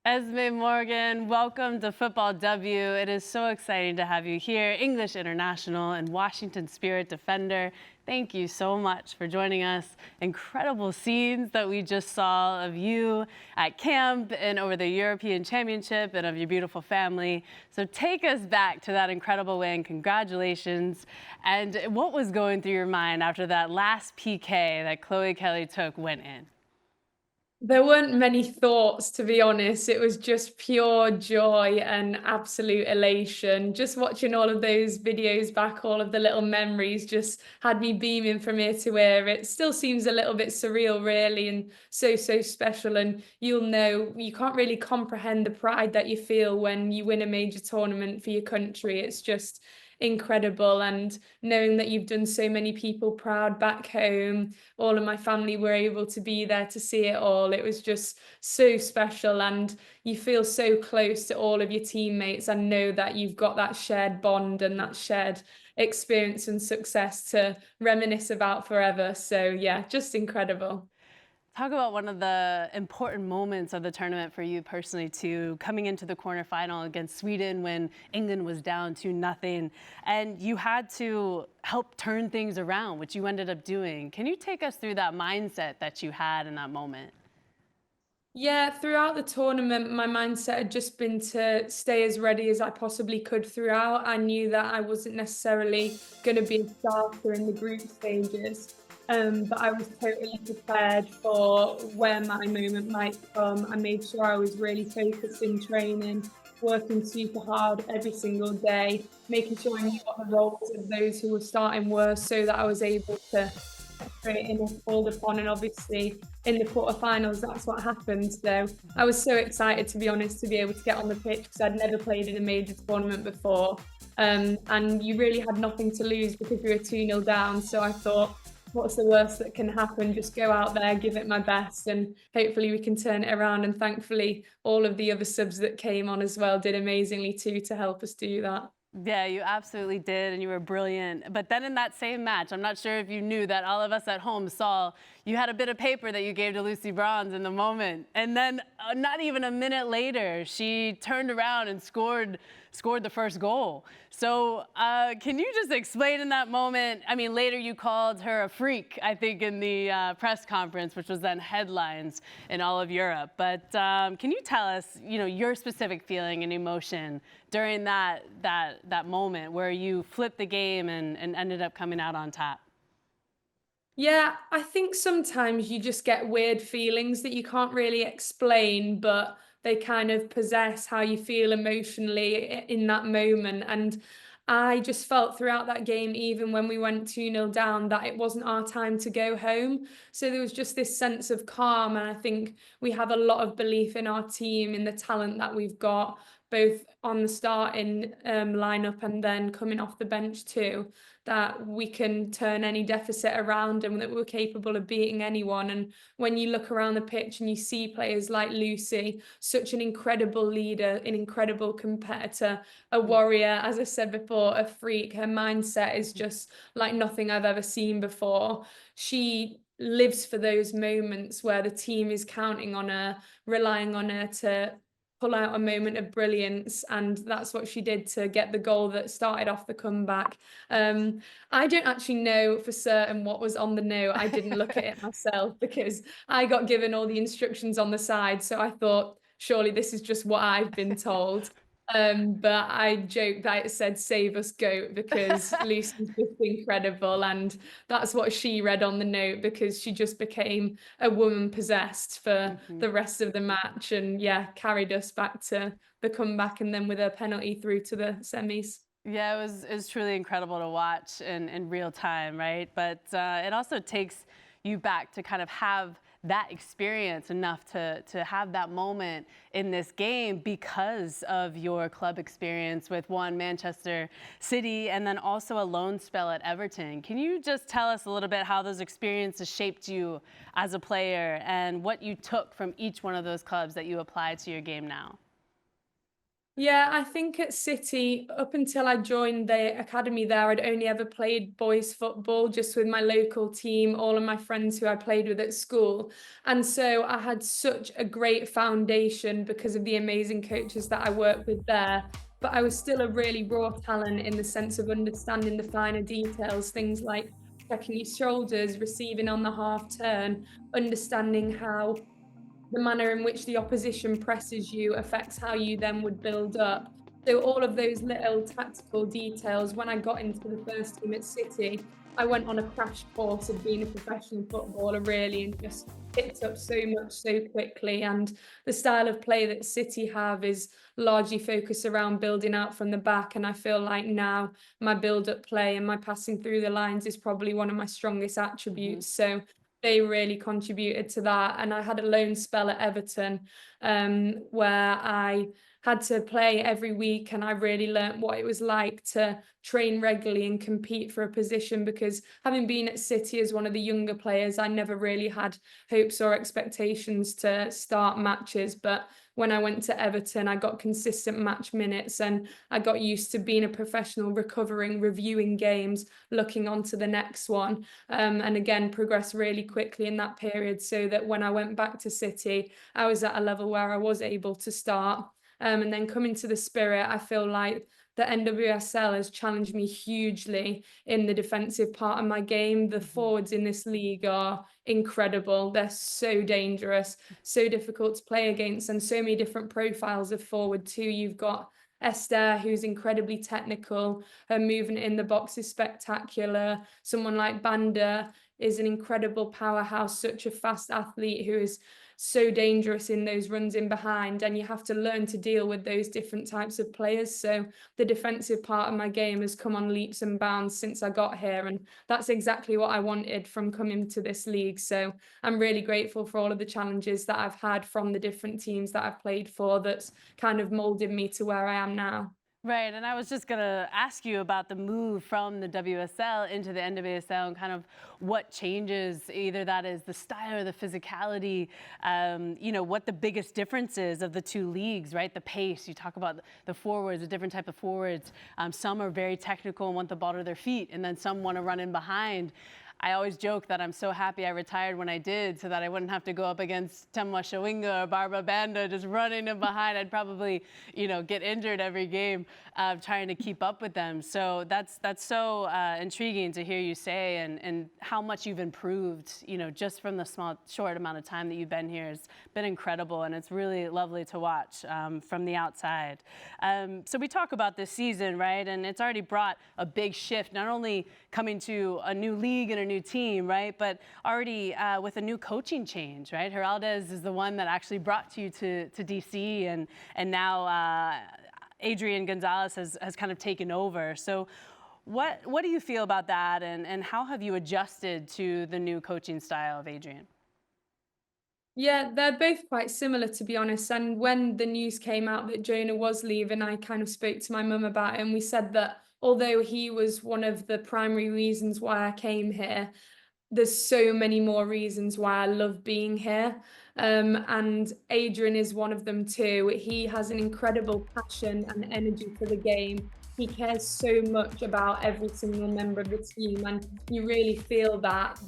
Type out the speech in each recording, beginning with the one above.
Esme Morgan, welcome to Football W. It is so exciting to have you here, English international and Washington Spirit defender. Thank you so much for joining us. Incredible scenes that we just saw of you at camp and over the European Championship and of your beautiful family. So take us back to that incredible win. Congratulations. And what was going through your mind after that last PK that Chloe Kelly took went in? There weren't many thoughts, to be honest. It was just pure joy and absolute elation. Just watching all of those videos back, all of the little memories just had me beaming from ear to ear. It still seems a little bit surreal, really, and so special. And you'll know, you can't really comprehend the pride that you feel when you win a major tournament for your country. It's just incredible, and knowing that you've done so many people proud back home. All of my family were able to be there to see it all. It was just so special, and you feel so close to all of your teammates and know that you've got that shared bond and that shared experience and success to reminisce about forever. So yeah, just incredible. Talk about one of the important moments of the tournament for you personally, too, coming into the quarterfinal against Sweden when England was down 2-0, and you had to help turn things around, which you ended up doing. Can you take us through that mindset that you had in that moment? Yeah, throughout the tournament, my mindset had just been to stay as ready as I possibly could throughout. I knew that I wasn't necessarily going to be a starter in the group stages, but I was totally prepared for where my moment might come. I made sure I was really focused in training, working super hard every single day, making sure I knew what the roles of those who were starting were so that I was able to create in and called upon. And obviously in the quarterfinals, that's what happened. So I was so excited, to be honest, to be able to get on the pitch because I'd never played in a major tournament before. And you really had nothing to lose because we were 2-0 down. So I thought, what's the worst that can happen? Just go out there, give it my best, and hopefully we can turn it around. And thankfully, all of the other subs that came on as well did amazingly too to help us do that. Yeah, you absolutely did, and you were brilliant. But then in that same match, I'm not sure if you knew that all of us at home saw you had a bit of paper that you gave to Lucy Bronze in the moment. And then not even a minute later, she turned around and scored the first goal. So can you just explain in that moment? I mean, later you called her a freak, I think, in the press conference, which was then headlines in all of Europe. But can you tell us, your specific feeling and emotion during that moment where you flipped the game and ended up coming out on top? Yeah, I think sometimes you just get weird feelings that you can't really explain, but they kind of possess how you feel emotionally in that moment. And I just felt throughout that game, even when we went 2-0 down, that it wasn't our time to go home. So there was just this sense of calm. And I think we have a lot of belief in our team, in the talent that we've got, both on the starting lineup and then coming off the bench too, that we can turn any deficit around and that we're capable of beating anyone. And when you look around the pitch and you see players like Lucy, such an incredible leader, an incredible competitor, a warrior, as I said before, a freak, her mindset is just like nothing I've ever seen before. She lives for those moments where the team is counting on her, relying on her to pull out a moment of brilliance, and that's what she did to get the goal that started off the comeback. I don't actually know for certain what was on the note. I didn't look at it myself because I got given all the instructions on the side, so I thought surely this is just what I've been told. But I joked that it said "Save us, GOAT" because Lucy's just incredible, and that's what she read on the note because she just became a woman possessed for the rest of the match, and yeah, carried us back to the comeback and then with a penalty through to the semis. Yeah, it was truly incredible to watch in real time, right? But it also takes you back to kind of have that experience enough to have that moment in this game because of your club experience with Manchester City and then also a loan spell at Everton. Can you just tell us a little bit how those experiences shaped you as a player and what you took from each one of those clubs that you applied to your game now? Yeah, I think at City, up until I joined the academy there, I'd only ever played boys football just with my local team, all of my friends who I played with at school. And so I had such a great foundation because of the amazing coaches that I worked with there. But I was still a really raw talent in the sense of understanding the finer details, things like checking your shoulders, receiving on the half turn, understanding how the manner in which the opposition presses you affects how you then would build up. So all of those little tactical details, when I got into the first team at City, I went on a crash course of being a professional footballer really and just picked up so much so quickly. And the style of play that City have is largely focused around building out from the back. And I feel like now my build-up play and my passing through the lines is probably one of my strongest Mhm. attributes. So they really contributed to that. And I had a loan spell at Everton, where I had to play every week, and I really learnt what it was like to train regularly and compete for a position. Because having been at City as one of the younger players, I never really had hopes or expectations to start matches. But when I went to Everton, I got consistent match minutes and I got used to being a professional, recovering, reviewing games, looking on to the next one, and again progressed really quickly in that period so that when I went back to City, I was at a level where I was able to start. And then coming to the Spirit, I feel like the NWSL has challenged me hugely in the defensive part of my game. The Mhm. forwards in this league are incredible. They're so dangerous, so difficult to play against, and so many different profiles of forward too. You've got Esther, who's incredibly technical. Her movement in the box is spectacular. Someone like Banda is an incredible powerhouse, such a fast athlete who is so dangerous in those runs in behind. And you have to learn to deal with those different types of players. So the defensive part of my game has come on leaps and bounds since I got here. And that's exactly what I wanted from coming to this league. So I'm really grateful for all of the challenges that I've had from the different teams that I've played for that's kind of molded me to where I am now. Right, and I was just going to ask you about the move from the WSL into the NWSL and kind of what changes, either that is the style or the physicality, what the biggest difference is of the two leagues, right? The pace, you talk about the forwards, a different type of forwards. Some are very technical and want the ball to their feet, and then some want to run in behind. I always joke that I'm so happy I retired when I did so that I wouldn't have to go up against Temwa Shawinga or Barbara Banda just running in behind. I'd probably, get injured every game trying to keep up with them. So that's so intriguing to hear you say and how much you've improved, just from the short amount of time that you've been here. It's been incredible, and it's really lovely to watch from the outside. So we talk about this season, right? And it's already brought a big shift, not only coming to a new league and a new team, right? But already with a new coaching change, right? Heraldez is the one that actually brought you to DC, and now Adrian Gonzalez has kind of taken over. So what do you feel about that, and how have you adjusted to the new coaching style of Adrian? Yeah, they're both quite similar, to be honest. And when the news came out that Jonah was leaving, I kind of spoke to my mum about it, and we said that although he was one of the primary reasons why I came here, there's so many more reasons why I love being here. And Adrian is one of them too. He has an incredible passion and energy for the game. He cares so much about every single member of the team, and you really feel that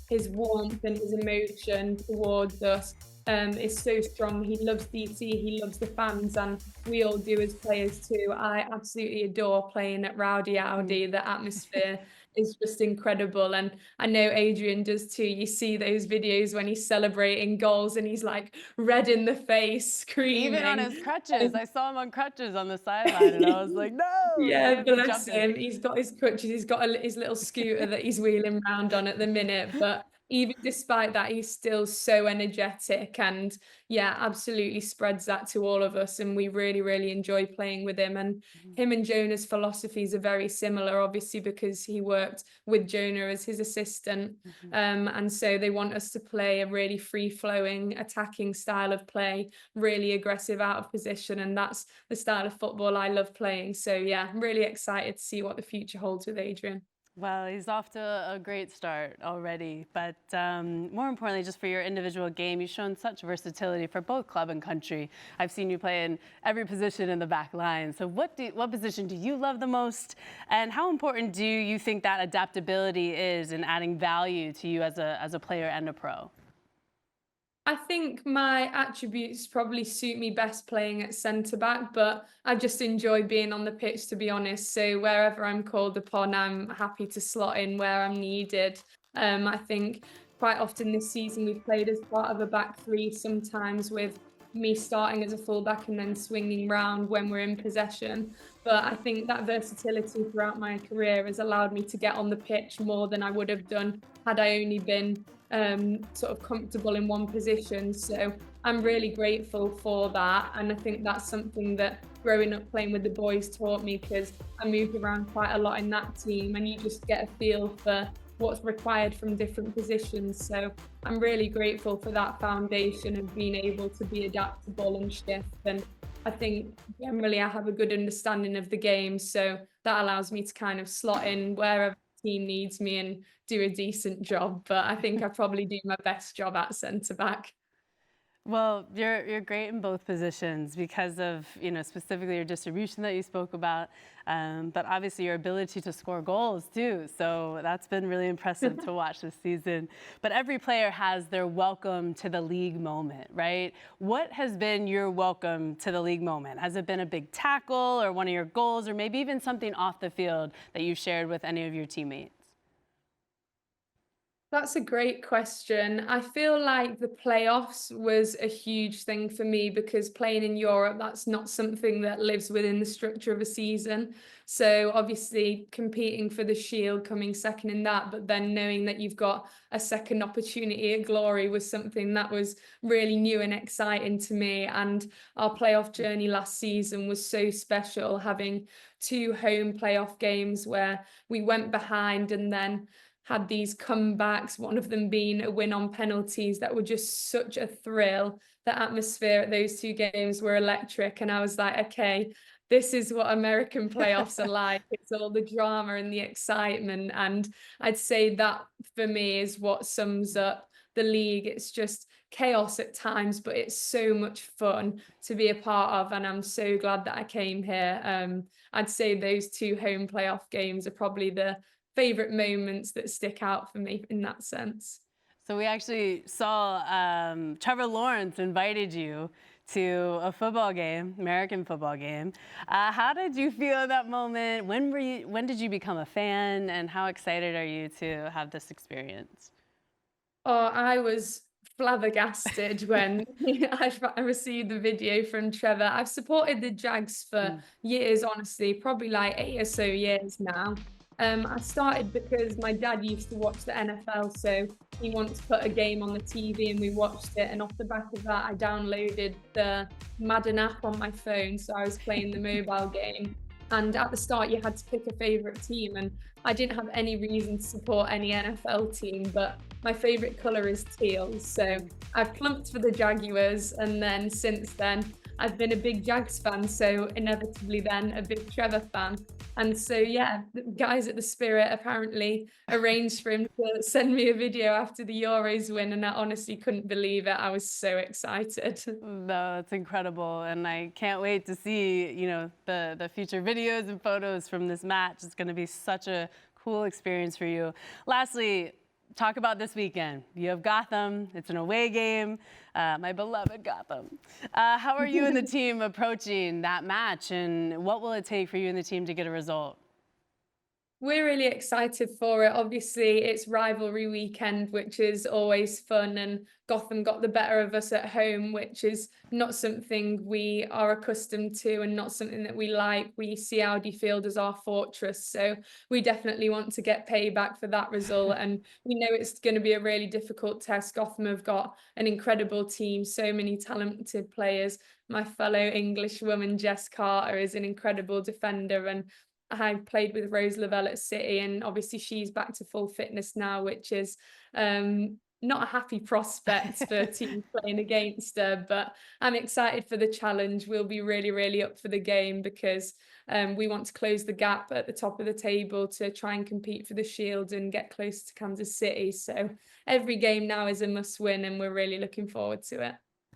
his warmth and his emotion towards us is so strong. He loves DC, he loves the fans, and we all do as players too. I absolutely adore playing at Rowdy Mhm. Audi. The atmosphere is just incredible, and I know Adrian does too. You see those videos when he's celebrating goals and he's like red in the face, Even on screaming. his crutches, I saw him on crutches on the sideline, and I was like, no, he Yeah, can't be bless jumping. him. He's got his crutches. He's got his little scooter that he's wheeling around on at the minute. But even despite that, he's still so energetic and yeah, absolutely spreads that to all of us. And we really, really enjoy playing with him. And Mhm. him and Jonah's philosophies are very similar, obviously, because he worked with Jonah as his assistant. Mhm. And so they want us to play a really free flowing, attacking style of play, really aggressive out of position. And that's the style of football I love playing. So yeah, I'm really excited to see what the future holds with Adrian. Well, he's off to a great start already, but more importantly, just for your individual game, you've shown such versatility for both club and country. I've seen you play in every position in the back line. So what position do you love the most, and how important do you think that adaptability is in adding value to you as a player and a pro? I think my attributes probably suit me best playing at centre back, but I just enjoy being on the pitch, to be honest. So wherever I'm called upon, I'm happy to slot in where I'm needed. I think quite often this season we've played as part of a back three, sometimes with me starting as a fullback and then swinging round when we're in possession. But I think that versatility throughout my career has allowed me to get on the pitch more than I would have done had I only been sort of comfortable in one position. So I'm really grateful for that. And I think that's something that growing up playing with the boys taught me, because I moved around quite a lot in that team and you just get a feel for what's required from different positions. So I'm really grateful for that foundation of being able to be adaptable and shift. And I think generally I have a good understanding of the game. So that allows me to kind of slot in wherever the team needs me and do a decent job. But I think I probably do my best job at centre back. Well, you're great in both positions because of, specifically your distribution that you spoke about, but obviously your ability to score goals too. So that's been really impressive to watch this season. But every player has their welcome to the league moment, right? What has been your welcome to the league moment? Has it been a big tackle or one of your goals, or maybe even something off the field that you shared with any of your teammates? That's a great question. I feel like the playoffs was a huge thing for me because playing in Europe, that's not something that lives within the structure of a season. So obviously competing for the Shield, coming second in that, but then knowing that you've got a second opportunity at Glory was something that was really new and exciting to me. And our playoff journey last season was so special, having two home playoff games where we went behind and then had these comebacks, one of them being a win on penalties that were just such a thrill. The atmosphere at those two games were electric. And I was like, okay, this is what American playoffs are like. It's all the drama and the excitement. And I'd say that for me is what sums up the league. It's just chaos at times, but it's so much fun to be a part of. And I'm so glad that I came here. I'd say those two home playoff games are probably the favorite moments that stick out for me in that sense. So we actually saw Trevor Lawrence invited you to a football game, American football game. How did you feel at that moment? When did you become a fan, and how excited are you to have this experience? Oh, I was flabbergasted when I received the video from Trevor. I've supported the Jags for years, honestly, probably like 8 or so years now. I started because my dad used to watch the NFL, so he once put a game on the TV and we watched it. And off the back of that, I downloaded the Madden app on my phone, so I was playing the mobile game. And at the start, you had to pick a favorite team, and I didn't have any reason to support any NFL team, but my favorite color is teal. So I plumped for the Jaguars, and then since then, I've been a big Jags fan, so inevitably then a big Trevor fan. And so, yeah, the guys at the Spirit apparently arranged for him to send me a video after the Euros win, and I honestly couldn't believe it. I was so excited. No, it's incredible, and I can't wait to see, the future videos and photos from this match. It's going to be such a cool experience for you. Lastly, talk about this weekend. You have Gotham. It's an away game. My beloved Gotham. How are you and the team approaching that match, and what will it take for you and the team to get a result? We're really excited for it. Obviously, it's rivalry weekend, which is always fun, and Gotham got the better of us at home, which is not something we are accustomed to and not something that we like. We see Audi Field as our fortress, so we definitely want to get payback for that result. And we know it's going to be a really difficult test. Gotham have got an incredible team, so many talented players. My fellow English woman, Jess Carter, is an incredible defender, and I played with Rose Lavelle at City, and obviously she's back to full fitness now, which is not a happy prospect for teams playing against her, but I'm excited for the challenge. We'll be really, really up for the game because we want to close the gap at the top of the table to try and compete for the Shield and get close to Kansas City. So every game now is a must win, and we're really looking forward to it.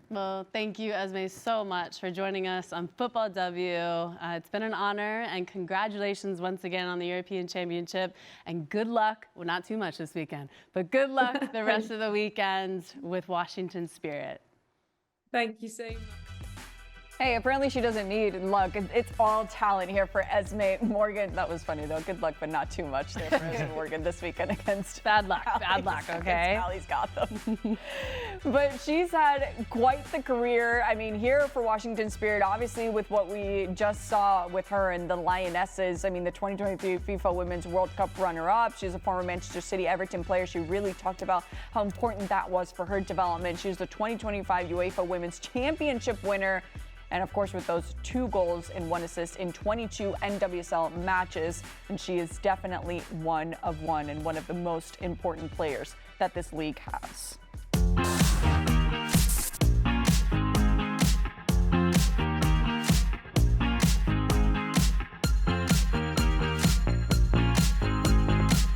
Well, thank you, Esme, so much for joining us on Football W. It's been an honor, and congratulations once again on the European Championship. And good luck, well, not too much this weekend, but good luck the rest of the weekend with Washington Spirit. Thank you so much. Hey, apparently she doesn't need luck. It's all talent here for Esme Morgan. That was funny, though. Good luck, but not too much there for Esme Morgan this weekend against bad luck, okay? Allie's Gotham. But she's had quite the career. I mean, here for Washington Spirit, obviously with what we just saw with her and the Lionesses. I mean, the 2023 FIFA Women's World Cup runner-up. She's a former Manchester City Everton player. She really talked about how important that was for her development. She was the 2025 UEFA Women's Championship winner. And of course, with those 2 goals and 1 assist in 22 NWSL matches, and she is definitely one of the most important players that this league has.